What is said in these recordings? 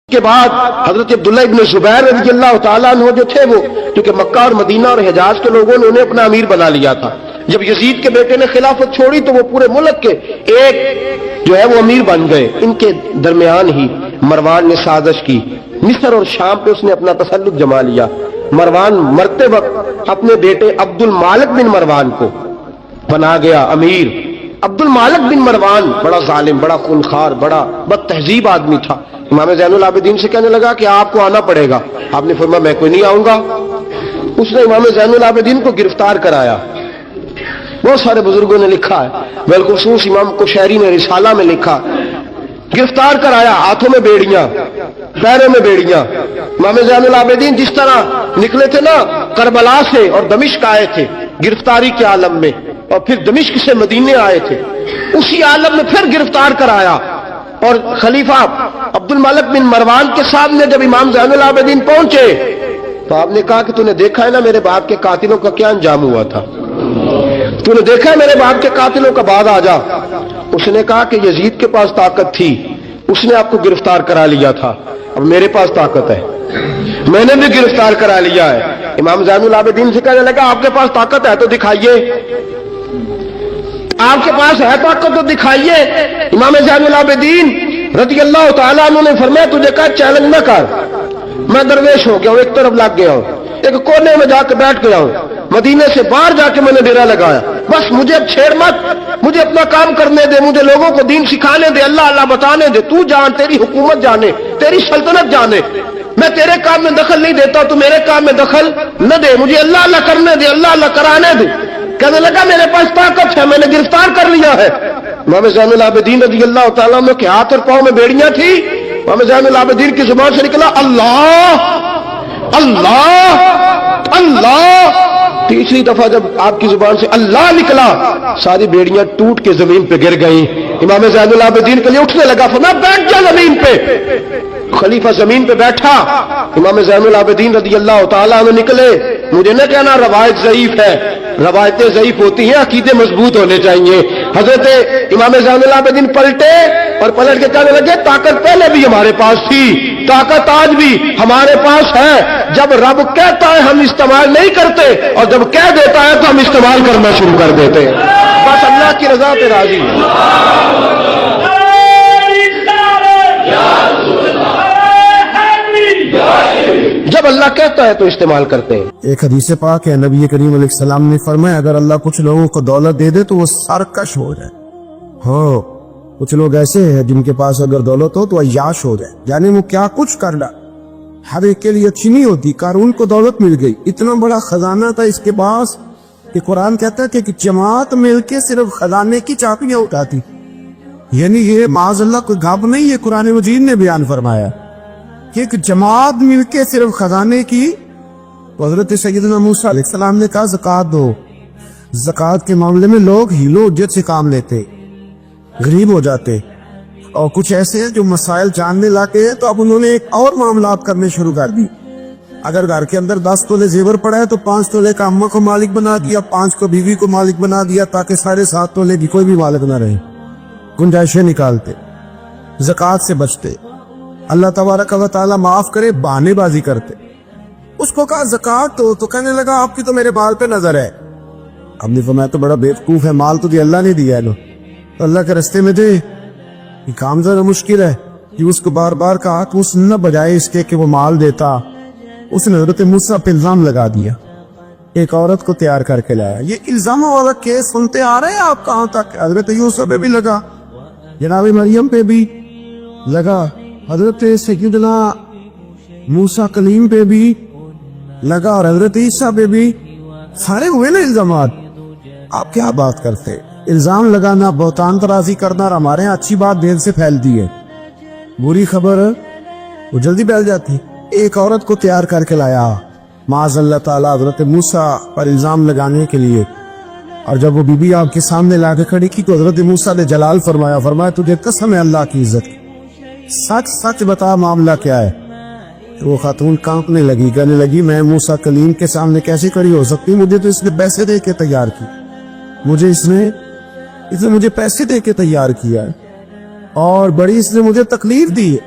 کے بعد حضرت عبداللہ ابن زبیر رضی اللہ تعالیٰ عنہ جو تھے وہ کیونکہ مکہ اور مدینہ اور حجاز کے لوگوں نے انہیں اپنا امیر بنا لیا تھا. جب یزید کے بیٹے نے خلافت چھوڑی تو وہ پورے ملک کے ایک جو ہے وہ امیر بن گئے. ان کے درمیان ہی مروان نے سازش کی. مصر اور شام پہ اس نے اپنا تسلط جما لیا. مروان مرتے وقت اپنے بیٹے عبد المالک بن مروان کو بنا گیا امیر. عبد المالک بن مروان بڑا ظالم، بڑا خونخوار، بڑا بد تہذیب آدمی تھا. امام زین العابدین سے کہنے لگا کہ آپ کو آنا پڑے گا. آپ نے فرمایا میں کوئی نہیں آؤں گا. اس نے امام زین العابدین کو گرفتار کرایا. بہت سارے بزرگوں نے لکھا ہے، بالخصوص امام قشیری نے رسالہ میں لکھا، گرفتار کرایا، ہاتھوں میں بیڑیاں، پیروں میں بیڑیاں. امام زین العابدین جس طرح نکلے تھے نا کربلا سے اور دمشق آئے تھے گرفتاری کے عالم میں، اور پھر دمشق سے مدینے آئے تھے، اسی عالم میں پھر گرفتار کرایا. اور خلیفہ عبد المالک بن مروان کے سامنے جب امام زین العابدین پہنچے تو آپ نے کہا کہ تو نے دیکھا ہے نا میرے باپ کے قاتلوں کا کیا انجام ہوا تھا، تو نے دیکھا ہے میرے باپ کے قاتلوں کا، بعد آ جا. اس نے کہا کہ یزید کے پاس طاقت تھی، اس نے آپ کو گرفتار کرا لیا تھا، اب میرے پاس طاقت ہے، میں نے بھی گرفتار کرا لیا ہے. امام زین العابدین سے کہنے لگا آپ کے پاس طاقت ہے تو دکھائیے، آپ کے پاس ہے طاقت تو دکھائیے. امام زین العابدین رضی اللہ تعالیٰ عنہ نے فرمایا تجھے کہا چیلنج نہ کر، میں درویش ہو گیا ہوں، ایک طرف لگ گیا ہوں، ایک کونے میں جا کے بیٹھ گیا ہوں، مدینے سے باہر جا کے میں نے ڈیرا لگایا، بس مجھے اب چھیڑ مت، مجھے اپنا کام کرنے دے، مجھے لوگوں کو دین سکھانے دے، اللہ اللہ بتانے دے، تو جان، تیری حکومت جانے، تیری سلطنت جانے، میں تیرے کام میں دخل نہیں دیتا، تو میرے کام میں دخل نہ دے، مجھے اللہ اللہ کرنے دے، اللہ اللہ کرانے دے. کہنے لگا میرے پاس طاقت ہے، میں نے گرفتار کر لیا ہے. امام زین العابدین رضی اللہ تعالیٰ عنہ کے ہاتھ اور پاؤں میں بیڑیاں تھی. امام زین العابدین کی زبان سے نکلا اللہ اللہ اللہ. تیسری دفعہ جب آپ کی زبان سے اللہ نکلا ساری بیڑیاں ٹوٹ کے زمین پہ گر گئیں. امام زین العابدین کے لیے اٹھنے لگا، فرمایا بیٹھ جا زمین پہ. خلیفہ زمین پہ بیٹھا. امام زین العابدین رضی اللہ تعالیٰ عنہ نکلے. مجھے نہ کہنا روایت ضعیف ہے، روایتیں ضعیف ہوتی ہیں، عقیدے مضبوط ہونے چاہیے. حضرت امام زین العابدین پلٹے اور پلٹ کے کہنے لگے طاقت پہلے بھی ہمارے پاس تھی، طاقت آج بھی ہمارے پاس ہے. جب رب کہتا ہے ہم استعمال نہیں کرتے، اور جب کہہ دیتا ہے تو ہم استعمال کرنا شروع کر دیتے ہیں. بس اللہ کی رضا پہ راضی. جب اللہ کہتا ہے تو استعمال کرتے ہیں. ایک حدیث پاک ہے، نبی کریم علیہ السلام نے فرمایا اگر اللہ کچھ لوگوں کو دولت دے دے تو وہ سرکش ہو جائے. ہاں کچھ لوگ ایسے ہیں جن کے پاس اگر دولت ہو تو عیاش ہو جائے، یعنی وہ کیا کچھ کر ڈا، ہر ایک کے لیے اچھی نہیں ہوتی. قارون کو دولت مل گئی، اتنا بڑا خزانہ تھا اس کے پاس کہ قرآن کہتا ہے کہ جماعت مل کے صرف خزانے کی چابیاں اٹھاتی. یعنی یہ معاذ اللہ کوئی غاب نہیں ہے، قرآن مجید نے بیان فرمایا کہ ایک جماعت مل کے صرف خزانے کی. حضرت سیدنا موسیٰ علیہ السلام نے کہا زکوٰۃ دو. زکوٰۃ کے معاملے میں لوگ ہیلو حجت سے کام لیتے، غریب ہو جاتے، اور کچھ ایسے ہیں جو مسائل جاننے لاتے ہیں تو اب انہوں نے ایک اور معاملات کرنے شروع کر دی. اگر گھر کے اندر 10 تولے زیور پڑا ہے تو 5 تولے کا اماں کو مالک بنا دیا، 5 کو بیوی کو مالک بنا دیا، تاکہ سارے 7 تولے کی کوئی بھی مالک نہ رہے. گنجائشیں نکالتے، زکوٰۃ سے بچتے. اللہ تبارک و تعالیٰ معاف کرے بہانے بازی کرتے. اس کو کہا زکوٰۃ تو کہنے لگا آپ کی تو میرے مال پہ نظر ہے. اب نے فرمایا تو بڑا بیوقوف ہے، مال تو اللہ نے دیا ہے، لو اللہ کے رستے میں دے. یہ کام ذرا مشکل ہے کہ اس کو بار بار کہا کہ اس نہ بجائے اس کے کہ وہ مال دیتا. اس نے حضرت موسیٰ پہ الزام لگا دیا، ایک عورت کو تیار کر کے لایا. یہ الزاموں والا کیس سنتے آ رہے ہیں آپ کہاں تک؟ حضرت یوسف پہ بھی لگا، جناب مریم پہ بھی لگا، حضرت سیدنا موسیٰ کلیم پہ بھی لگا، اور حضرت عیسیٰ پہ بھی. سارے ہوئے نا الزامات. آپ کیا بات کرتے؟ الزام لگانا، بہتان ترازی کرنا، اور ہمارے یہاں اچھی بات دیر سے پھیلتی ہے، بری خبر وہ جلدی پھیل جاتی. ایک عورت کو تیار کر کے لایا معاذ اللہ تعالیٰ حضرت موسیٰ پر الزام لگانے کے لیے. اور جب وہ بی بی آپ کے سامنے لا کے کھڑی کی تو حضرت موسیٰ نے جلال فرمایا تجھے قسم ہے اللہ کی عزت، سچ سچ بتا معاملہ کیا ہے. وہ خاتون کانپنے لگی، کہنے لگی میں موسیٰ کلیم کے سامنے کیسے کھڑی ہو سکتی، مجھے تو اس نے پیسے دے کے تیار کی، مجھے اس نے مجھے پیسے دے کے تیار کیا ہے، اور بڑی اس نے مجھے تکلیف دی ہے.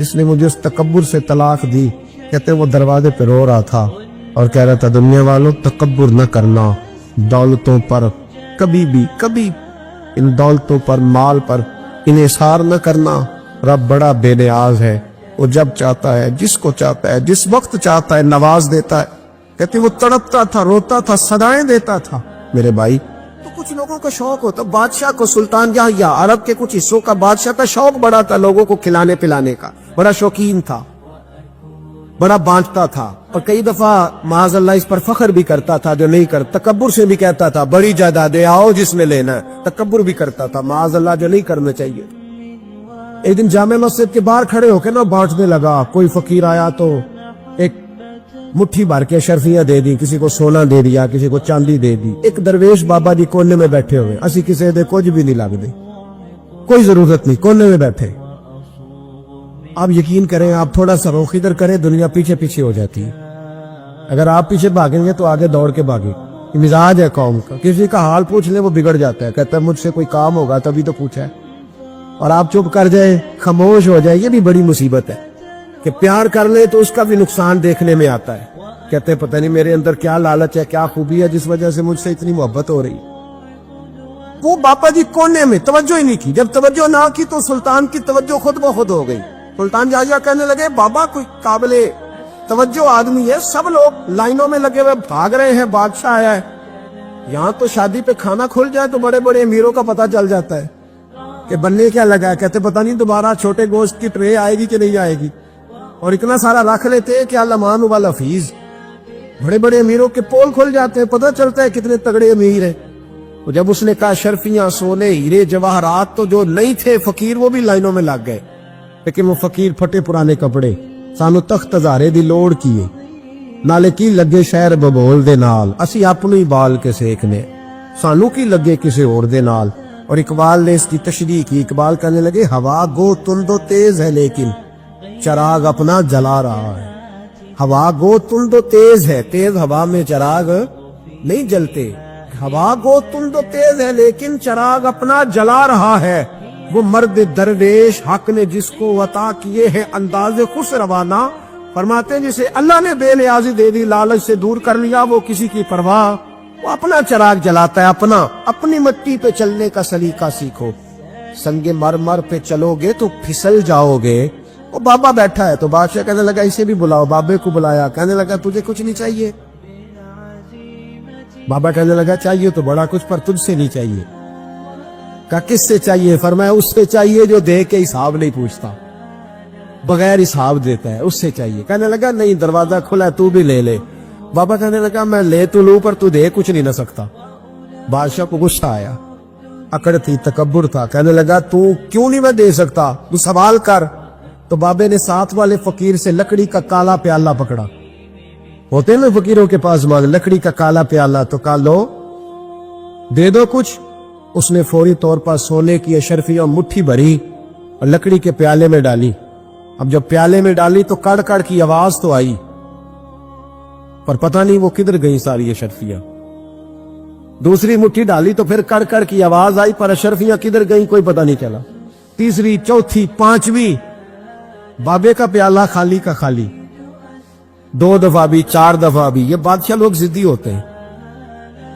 جس نے مجھے اس تکبر سے طلاق دی، کہتے وہ دروازے پہ رو رہا تھا اور کہہ رہا تھا دنیا والوں تکبر نہ کرنا، دولتوں پر کبھی ان دولتوں پر، مال پر انحصار نہ کرنا، رب بڑا بے نیاز ہے، وہ جب چاہتا ہے، جس کو چاہتا ہے، جس وقت چاہتا ہے نواز دیتا ہے۔ کہتے وہ تڑپتا تھا، روتا تھا، صدائیں دیتا تھا۔ میرے بھائی تو کچھ لوگوں کا شوق ہوتا، بادشاہ کو، سلطان یا عرب کے کچھ حصوں کا بادشاہ کا شوق بڑا تھا لوگوں کو کھلانے پلانے کا، بڑا شوقین تھا، بڑا بانٹتا تھا، اور کئی دفعہ معاذ اللہ اس پر فخر بھی کرتا تھا جو نہیں کر، تکبر سے بھی کہتا تھا بڑی جائیدادیں آؤ جس نے لینا ہے، تکبر بھی کرتا تھا معاذ اللہ جو نہیں کرنا چاہیے۔ ایک دن جامع مسجد کے باہر کھڑے ہو کے نا بانٹنے لگا، کوئی فقیر آیا تو ایک مٹھی بھر کے شرفیاں دے دی، کسی کو سونا دے دیا، کسی کو چاندی دے دی۔ ایک درویش بابا جی کونے میں بیٹھے ہوئے، اسی کسی دے کچھ بھی نہیں لگ دے، کوئی ضرورت نہیں، کونے میں بیٹھے۔ آپ یقین کریں، آپ تھوڑا سا رخ ادھر کریں، دنیا پیچھے پیچھے ہو جاتی ہے۔ اگر آپ پیچھے بھاگیں گے تو آگے دوڑ کے بھاگے۔ یہ مزاج ہے قوم کا، کسی کا حال پوچھ لیں وہ بگڑ جاتا ہے، کہتا ہے مجھ سے کوئی کام ہوگا تبھی تو پوچھا ہے، اور آپ چپ کر جائے، خاموش ہو جائے، یہ بھی بڑی مصیبت ہے کہ پیار کر لے تو اس کا بھی نقصان دیکھنے میں آتا ہے۔ کہتے ہیں پتہ نہیں میرے اندر کیا لالچ ہے، کیا خوبی ہے جس وجہ سے مجھ سے اتنی محبت ہو رہی۔ وہ باپا جی کونے میں توجہ ہی نہیں کی، جب توجہ نہ کی تو سلطان کی توجہ خود بخود ہو گئی۔ سلطان جاجا کہنے لگے بابا کوئی قابل توجہ آدمی ہے، سب لوگ لائنوں میں لگے ہوئے بھاگ رہے ہیں، بادشاہ آیا ہے، یہاں تو شادی پہ کھانا کھل جائے تو بڑے بڑے امیروں کا پتہ چل جاتا ہے کہ بننے کیا لگا ہے۔ کہتے پتہ نہیں دوبارہ چھوٹے گوشت کی ٹرے آئے گی کہ نہیں آئے گی، اور اتنا سارا رکھ لیتے کہ علمان والحفیظ، بڑے بڑے امیروں کے پول کھل جاتے ہیں، پتہ چلتا ہے کتنے تگڑے امیر ہیں۔ اور جب اس نے کہا شرفیاں، سونے، ہیرے، جواہرات، تو جو نہیں تھے فقیر وہ بھی لائنوں میں لگ گئے، لیکن وہ فقیر پھٹے پرانے کپڑے، سانو تخت ہزارے دی لوڑ کیے، نالے کی لگے شہر ببول دے نال، اسی اپنی بال کے سیکنے، سانو کی لگے کسی اور دے نال۔ اور اقبال نے اس کی تشریح کی، اقبال کہنے لگے ہوا گو تند و تیز ہے لیکن چراغ اپنا جلا رہا ہے۔ ہوا گو تند و تیز ہے، تیز ہوا میں چراغ نہیں جلتے، ہوا گو تند و تیز ہے لیکن چراغ اپنا جلا رہا ہے۔ وہ مرد درویش حق نے جس کو عطا کیے ہیں انداز خوش روانہ، فرماتے ہیں جسے اللہ نے بے نیازی دے دی، لالچ سے دور کر لیا، وہ کسی کی پرواہ، وہ اپنا چراغ جلاتا ہے، اپنی مٹی پہ چلنے کا سلیقہ سیکھو، سنگ مرمر پہ چلو گے تو پھسل جاؤ گے۔ وہ بابا بیٹھا ہے تو بادشاہ کہنے لگا اسے بھی بلاؤ، بابے کو بلایا، کہنے لگا تجھے کچھ نہیں چاہیے؟ بابا کہنے لگا چاہیے تو بڑا کچھ، پر تجھ سے نہیں چاہیے۔ کہا کس سے چاہیے؟ فرمایا اس سے چاہیے جو دے کے حساب نہیں پوچھتا، بغیر حساب دیتا ہے، اس سے چاہیے۔ کہنے لگا نہیں، دروازہ کھلا ہے، تو بھی لے لے۔ بابا کہنے لگا میں لے تو لوں پر تو دے کچھ نہیں نہ سکتا۔ بادشاہ کو غصہ آیا، اکڑ تھی، تکبر تھا، کہنے لگا تو کیوں نہیں میں دے سکتا، تو سوال کر۔ تو بابے نے ساتھ والے فقیر سے لکڑی کا کالا پیالہ پکڑا، ہوتے نا فقیروں کے پاس مانگ، لکڑی کا کالا پیالہ، تو کہا لو دے دو کچھ۔ اس نے فوری طور پر سونے کی اشرفیاں مٹھی بھری اور لکڑی کے پیالے میں ڈالی۔ اب جب پیالے میں ڈالی تو کڑ کڑ کی آواز تو آئی، پر پتہ نہیں وہ کدھر گئی ساری اشرفیاں۔ دوسری مٹھی ڈالی تو پھر کڑ کڑ کی آواز آئی، پر اشرفیاں کدھر گئیں کوئی پتہ نہیں چلا۔ تیسری، چوتھی، پانچویں، بابے کا پیالہ خالی کا خالی، 2 دفعہ بھی، 4 دفعہ بھی۔ یہ بادشاہ لوگ ضدی ہوتے ہیں،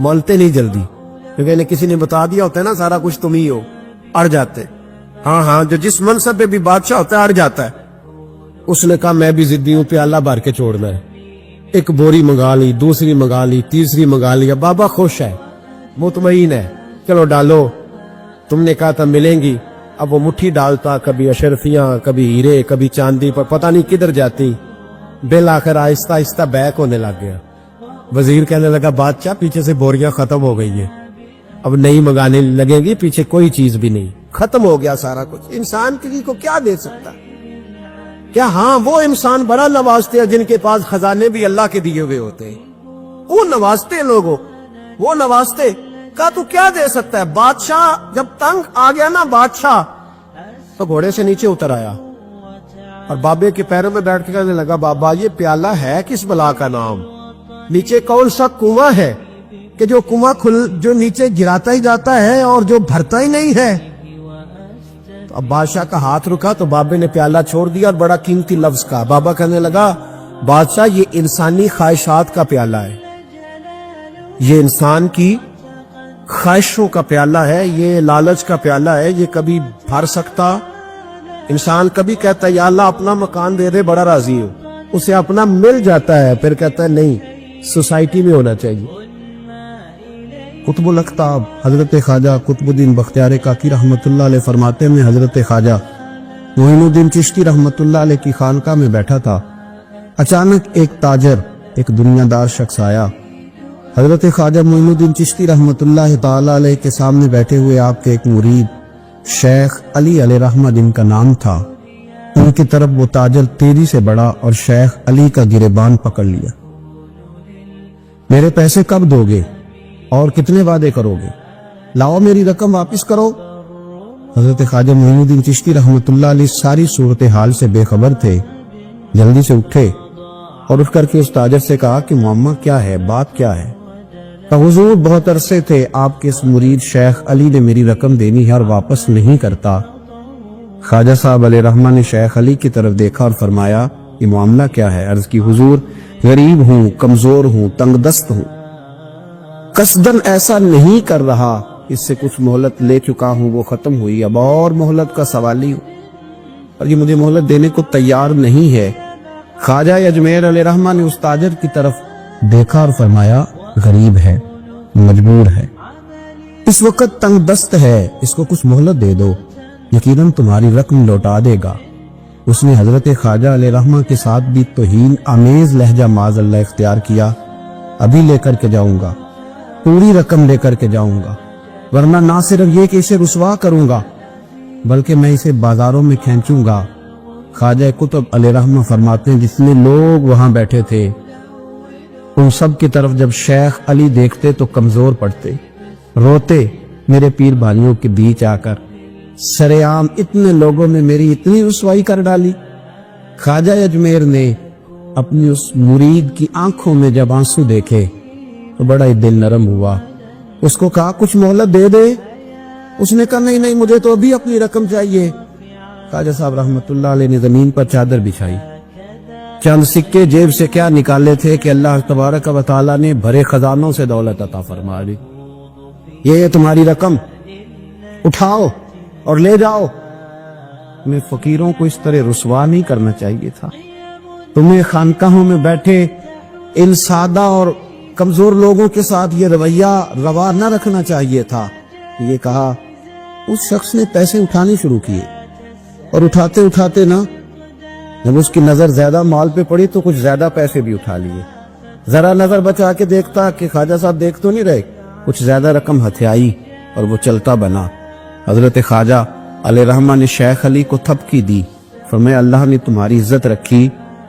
مانتے نہیں جلدی، کیونکہ انہیں کسی نے بتا دیا ہوتا ہے نا سارا کچھ تم ہی ہو، اڑ جاتے۔ ہاں جو جس منصب پہ بھی بادشاہ ہوتا ہے اڑ جاتا ہے۔ اس نے کہا میں بھی ضدی ہوں، پیالہ بھر کے چھوڑنا ہے۔ ایک بوری منگا لی، دوسری منگا لی، تیسری منگا لی۔ بابا خوش ہے، مطمئن ہے، چلو ڈالو، تم نے کہا تھا ملیں گی۔ اب وہ مٹھی ڈالتا، کبھی اشرفیاں، کبھی ہیرے، کبھی چاندی، پر پتہ نہیں کدھر جاتی۔ بالآخر آہستہ آہستہ بیک ہونے لگ گیا۔ وزیر کہنے لگا بادشاہ پیچھے سے بوریاں ختم ہو گئی ہیں، اب نہیں منگانے لگیں گی، پیچھے کوئی چیز بھی نہیں، ختم ہو گیا سارا کچھ۔ انسان کسی کو کیا دے سکتا؟ کیا ہاں وہ انسان بڑا نوازتے ہیں جن کے پاس خزانے بھی اللہ کے دیے ہوئے ہوتے ہیں، وہ نوازتے لوگوں، وہ نوازتے۔ کہا تو کیا دے سکتا ہے؟ بادشاہ جب تنگ آ گیا نا بادشاہ، تو گھوڑے سے نیچے اتر آیا اور بابے کے پیروں میں بیٹھ کے کہنے لگا بابا یہ پیالہ ہے کس بلا کا نام؟ نیچے کون سا کنواں ہے کہ جو کنواں جو نیچے گراتا ہی جاتا ہے اور جو بھرتا ہی نہیں ہے؟ تو اب بادشاہ کا ہاتھ رکا تو بابے نے پیالہ چھوڑ دیا اور بڑا قیمتی لفظ کہا. بابا کہنے لگا بادشاہ یہ انسانی خواہشات کا پیالہ ہے, یہ انسان کی خواہشوں کا پیالہ ہے, یہ لالچ کا پیالہ ہے, یہ کبھی بھر سکتا. انسان کبھی کہتا ہے یا اللہ اپنا مکان دے دے بڑا راضی ہوں, اسے اپنا مل جاتا ہے پھر کہتا ہے نہیں سوسائٹی میں ہونا چاہیے. قطب الاقطاب حضرت خواجہ قطب الدین بختیار کاکی رحمت اللہ علیہ فرماتے ہیں, حضرت خواجہ معین الدین چشتی رحمت اللہ علیہ کی خانقاہ میں بیٹھا تھا. اچانک ایک تاجر, ایک دنیا دار شخص آیا. حضرت خواجہ معین الدین چشتی رحمت اللہ تعالی علیہ کے سامنے بیٹھے ہوئے آپ کے ایک مرید شیخ علی علیہ رحمہ جن کا نام تھا, ان کی طرف وہ تاجر تیزی سے بڑھا اور شیخ علی کا گریبان پکڑ لیا. میرے پیسے کب دو گے اور کتنے وعدے کرو گے؟ لاؤ میری رقم واپس کرو. حضرت خواجہ معین الدین چشتی رحمت اللہ علیہ ساری صورتحال سے بے خبر تھے. جلدی سے اٹھے اور اٹھ کر کے اس تاجر سے کہا کہ معاملہ کیا ہے, بات کیا ہے؟ کہ حضور بہت عرصے تھے آپ کے اس مرید شیخ علی نے میری رقم دینی ہے اور واپس نہیں کرتا. خواجہ صاحب علیہ رحمہ نے شیخ علی کی طرف دیکھا اور فرمایا یہ معاملہ کیا ہے؟ عرض کی حضور غریب ہوں, کمزور ہوں, تنگ دست ہوں, قصدن ایسا نہیں کر رہا, اس سے کچھ مہلت لے چکا ہوں وہ ختم ہوئی, اب اور مہلت کا سوالی ہوں اور یہ مجھے مہلت دینے کو تیار نہیں ہے. خواجہ اجمیر علیہ رحمہ نے اس تاجر کی طرف دیکھا اور فرمایا غریب ہے, مجبور ہے, اس وقت تنگ دست ہے, اس کو کچھ مہلت دے دو, یقیناً تمہاری رقم لوٹا دے گا. اس نے حضرت خواجہ علیہ رحمہ کے ساتھ بھی توہین آمیز لہجہ معاذ اللہ اختیار کیا. ابھی لے کر کے جاؤں گا, پوری رقم لے کر کے جاؤں گا, ورنہ نہ صرف یہ کہ اسے رسوا کروں گا بلکہ میں اسے بازاروں میں کھینچوں گا. خواجہ قطب علیہ رحمہ فرماتے ہیں جتنے لوگ وہاں بیٹھے تھے ان سب کی طرف جب شیخ علی دیکھتے تو کمزور پڑتے, روتے. میرے پیر بھائیوں کے بیچ آ کر سرعام اتنے لوگوں نے میری اتنی رسوائی کر ڈالی. خواجہ اجمیر نے اپنی اس مرید کی آنکھوں میں جب آنسو دیکھے تو بڑا ہی دل نرم ہوا. اس کو کہا کچھ مہلت دے دے. اس نے کہا نہیں مجھے تو ابھی اپنی رقم چاہیے. خواجہ صاحب رحمت اللہ علیہ نے زمین پر چادر بچھائی, چند سکے جیب سے کیا نکالے تھے کہ اللہ تبارک و تعالیٰ نے بھرے خزانوں سے دولت عطا فرما دی. یہ تمہاری رقم, اٹھاؤ اور لے جاؤ. میں فقیروں کو اس طرح رسوا نہیں کرنا چاہیے تھا. تمہیں خانقاہوں میں بیٹھے ان سادہ اور کمزور لوگوں کے ساتھ یہ رویہ روا نہ رکھنا چاہیے تھا. یہ کہا. اس شخص نے پیسے اٹھانے شروع کیے اور اٹھاتے اٹھاتے نا جب اس کی نظر زیادہ مال پہ پڑی تو کچھ زیادہ پیسے بھی اٹھا لیے. ذرا نظر بچا کے دیکھتا کہ خواجہ صاحب دیکھ تو نہیں رہے, کچھ زیادہ رقم ہتھیائی اور وہ چلتا بنا. حضرت خواجہ علیہ رحمہ نے شیخ علی کو تھپکی دی. فرمایا اللہ نے تمہاری عزت رکھی,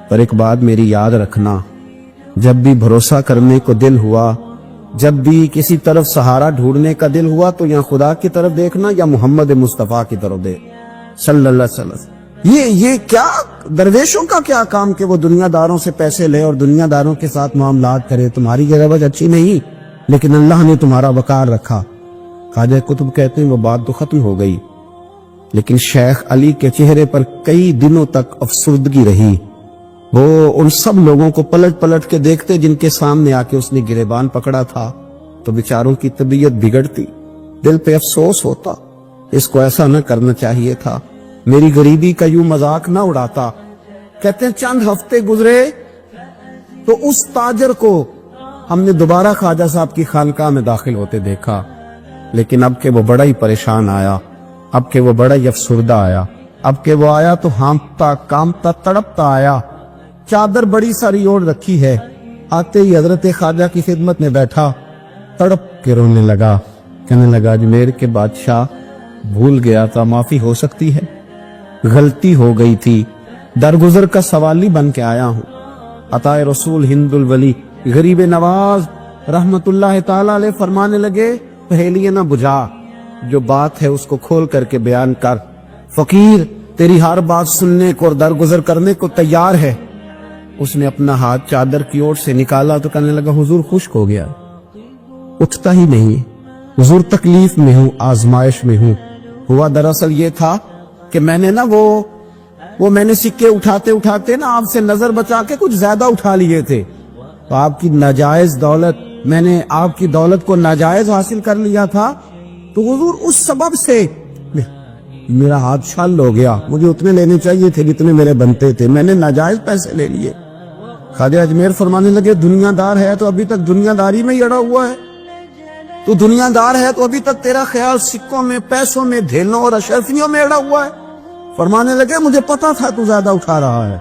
پر ایک بات میری یاد رکھنا, جب بھی بھروسہ کرنے کو دل ہوا, جب بھی کسی طرف سہارا ڈھونڈنے کا دل ہوا تو یا خدا کی طرف دیکھنا یا محمد مصطفیٰ کی طرف دیکھ صلی اللہ علیہ وسلم. یہ کیا درویشوں کا کیا کام کہ وہ دنیا داروں سے پیسے لے اور دنیا داروں کے ساتھ معاملات کرے. تمہاری یہ روش اچھی نہیں, لیکن اللہ نے تمہارا وقار رکھا. خواجہ قطب کہتے ہیں وہ بات تو ختم ہو گئی, لیکن شیخ علی کے چہرے پر کئی دنوں تک افسردگی رہی. وہ ان سب لوگوں کو پلٹ پلٹ کے دیکھتے جن کے سامنے آ کے اس نے گریبان پکڑا تھا تو بیچاروں کی طبیعت بگڑتی, دل پہ افسوس ہوتا, اس کو ایسا نہ کرنا چاہیے تھا, میری غریبی کا یوں مذاق نہ اڑاتا. کہتے ہیں چند ہفتے گزرے تو اس تاجر کو ہم نے دوبارہ خواجہ صاحب کی خانقاہ میں داخل ہوتے دیکھا, لیکن اب کہ وہ بڑا ہی پریشان آیا, اب کہ وہ بڑا ہی افسردہ آیا, اب کہ وہ آیا تو ہانپتا کامتا تڑپتا آیا. چادر بڑی ساری اوڑھ رکھی ہے, آتے ہی حضرت خواجہ کی خدمت میں بیٹھا, تڑپ کے رونے لگا. کہنے لگا اجمیر کے بادشاہ بھول گیا تھا, معافی ہو سکتی ہے, غلطی ہو گئی تھی, درگزر کا سوالی بن کے آیا ہوں. عطائے رسول ہند الولی غریب نواز رحمت اللہ تعالی علیہ فرمانے لگے پہیلی نہ بجھا, جو بات ہے اس کو کھول کر کے بیان کر. فقیر تیری ہر بات سننے کو اور درگزر کرنے کو تیار ہے. اس نے اپنا ہاتھ چادر کی اوٹ سے نکالا تو کہنے لگا حضور خشک ہو گیا, اٹھتا ہی نہیں. حضور تکلیف میں ہوں, آزمائش میں ہوں. ہوا دراصل یہ تھا کہ میں نے نا وہ میں نے سکے اٹھاتے اٹھاتے نا آپ سے نظر بچا کے کچھ زیادہ اٹھا لیے تھے، تو آپ کی ناجائز دولت، میں نے آپ کی دولت کو ناجائز حاصل کر لیا تھا، تو حضور اس سبب سے میرا ہاتھ چھل ہو گیا، مجھے اتنے لینے چاہیے تھے جتنے میرے بنتے تھے، میں نے ناجائز پیسے لے لیے۔ خواجہ اجمیر فرمانے لگے دنیا دار ہے تو ابھی تک دنیا داری میں ہی اڑا ہوا ہے، تو دنیا دار ہے تو ابھی تک تیرا خیال سکوں میں، پیسوں میں، دھیلوں اور اشرفیوں میں اڑا ہوا ہے۔ فرمانے لگے مجھے پتا تھا تو زیادہ اٹھا رہا ہے،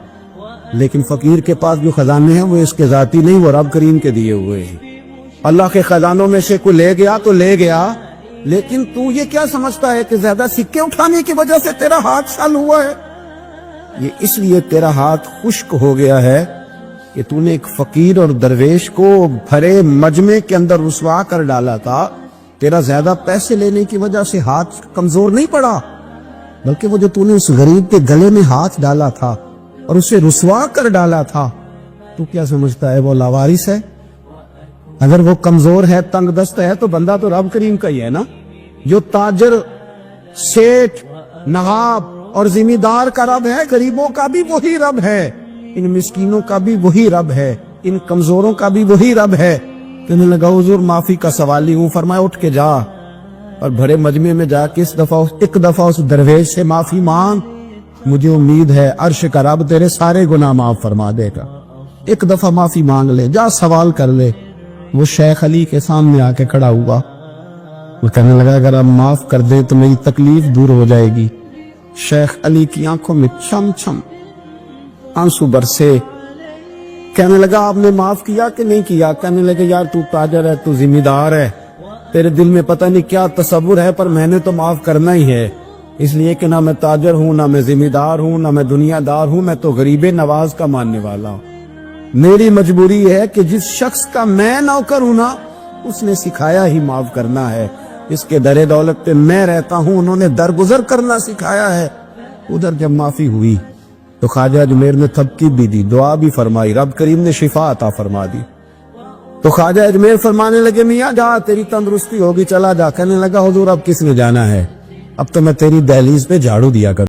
لیکن فقیر کے پاس جو خزانے ہیں وہ اس کے ذاتی نہیں، وہ رب کریم کے دیے ہوئے ہیں۔ اللہ کے خزانوں میں سے کوئی لے گیا تو لے گیا، لیکن تو یہ کیا سمجھتا ہے کہ زیادہ سکے اٹھانے کی وجہ سے تیرا ہاتھ چھل ہوا ہے؟ یہ اس لیے تیرا ہاتھ خشک ہو گیا ہے کہ تو نے ایک فقیر اور درویش کو بھرے مجمع کے اندر رسوا کر ڈالا تھا۔ تیرا زیادہ پیسے لینے کی وجہ سے ہاتھ کمزور نہیں پڑا، بلکہ وہ جو تو نے اس غریب کے گلے میں ہاتھ ڈالا تھا اور اسے رسوا کر ڈالا تھا، تو کیا سمجھتا ہے وہ لاوارث ہے؟ اگر وہ کمزور ہے، تنگ دست ہے، تو بندہ تو رب کریم کا ہی ہے نا۔ جو تاجر، سیٹھ، نواب اور ذمہ دار کا رب ہے، غریبوں کا بھی وہی رب ہے، ان مسکینوں کا بھی وہی رب ہے، ان کمزوروں کا بھی وہی رب ہے۔ کہنے لگا حضور معافی کا سوالی ہوں۔ فرمایا اٹھ کے جا اور بھرے مجمع میں جا کے ایک دفعہ اس درویش سے معافی مانگ، مجھے امید ہے عرش کا رب تیرے سارے گناہ معاف فرما دے گا۔ ایک دفعہ معافی مانگ لے، جا سوال کر لے۔ وہ شیخ علی کے سامنے آ کے کھڑا ہوا، وہ کہنے لگا اگر آپ معاف کر دیں تو میری تکلیف دور ہو جائے گی۔ شیخ علی کی آنکھوں میں چھم چھم آنسو برسے، کہنے لگا آپ نے معاف کیا کہ نہیں کیا؟ کہنے لگے یار تو تاجر ہے، تو ذمہ دار ہے، تیرے دل میں پتہ نہیں کیا تصور ہے، پر میں نے تو معاف کرنا ہی ہے، اس لیے کہ نہ میں تاجر ہوں، نہ میں ذمہ دار ہوں، نہ میں دنیا دار ہوں، میں تو غریب نواز کا ماننے والا ہوں۔ میری مجبوری ہے کہ جس شخص کا میں نوکر ہوں نا، اس نے سکھایا ہی معاف کرنا ہے، اس کے در دولت پہ میں رہتا ہوں، انہوں نے درگزر کرنا سکھایا ہے۔ ادھر جب معافی ہوئی تو خواجہ اجمیر نے تھپکی بھی دی، دعا بھی فرمائی، رب کریم نے شفا عطا فرما دی۔ تو خواجہ اجمیر فرمانے لگے میاں جا تیری تندرستی ہوگی، چلا جا۔ کہنے لگا حضور اب کس نے جانا ہے، اب تو میں تیری دہلیز پہ جھاڑو دیا کر